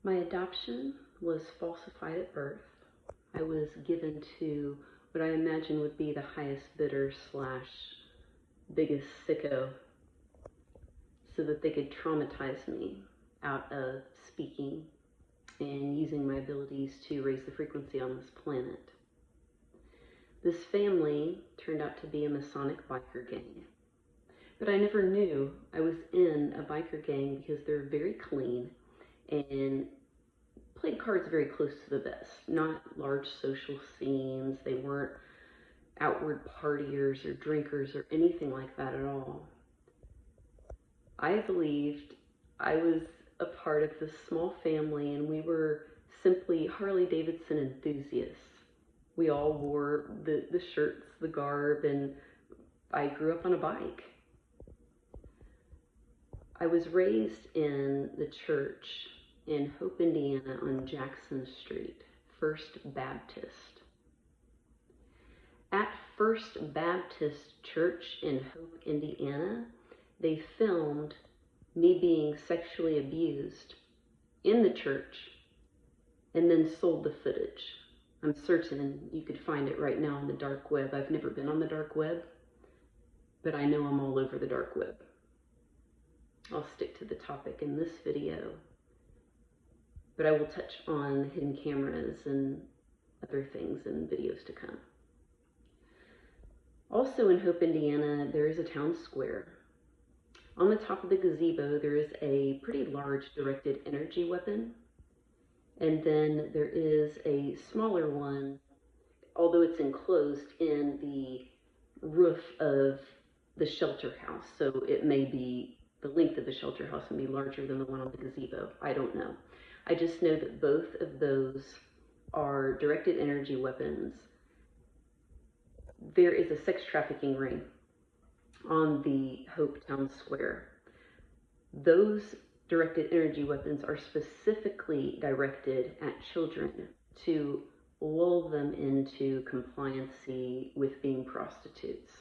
My adoption was falsified at birth. I was given to what I imagine would be the highest bidder slash biggest sicko so that they could traumatize me out of speaking and using my abilities to raise the frequency on this planet. This family turned out to be a Masonic biker gang. But I never knew I was in a biker gang because they're very clean and played cards very close to the vest. Not large social scenes. They weren't outward partiers or drinkers or anything like that at all. I believed I was a part of this small family and we were simply Harley Davidson enthusiasts. We all wore the shirts, the garb, and I grew up on a bike. I was raised in the church in Hope, Indiana on Jackson Street, First Baptist. At First Baptist Church in Hope, Indiana, they filmed me being sexually abused in the church and then sold the footage. I'm certain you could find it right now on the dark web. I've never been on the dark web, but I know I'm all over the dark web. I'll stick to the topic in this video, but I will touch on hidden cameras and other things in videos to come. Also in Hope, Indiana, there is a town square. On the top of the gazebo, there is a pretty large directed energy weapon. And then there is a smaller one, although it's enclosed in the roof of the shelter house. So it may be the length of the shelter house and be larger than the one on the gazebo. I don't know. I just know that both of those are directed energy weapons. There is a sex trafficking ring on the Hope Town Square. Those directed energy weapons are specifically directed at children to lull them into compliancy with being prostitutes.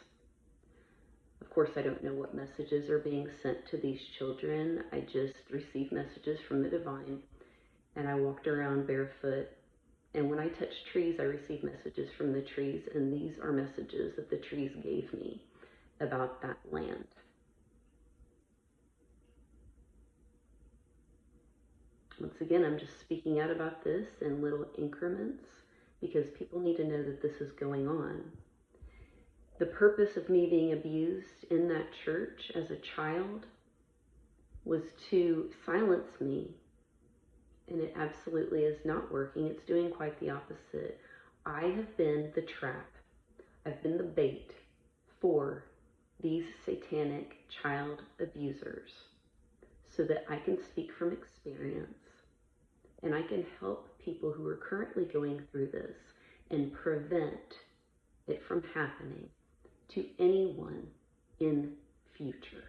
Of course, I don't know what messages are being sent to these children. I just received messages from the divine, and I walked around barefoot. And when I touch trees, I receive messages from the trees, and these are messages that the trees gave me about that land. Once again, I'm just speaking out about this in little increments because people need to know that this is going on. The purpose of me being abused in that church as a child was to silence me, and it absolutely is not working. It's doing quite the opposite. I have been the trap. I've been the bait for these satanic child abusers so that I can speak from experience and I can help people who are currently going through this and prevent it from happening to anyone in future.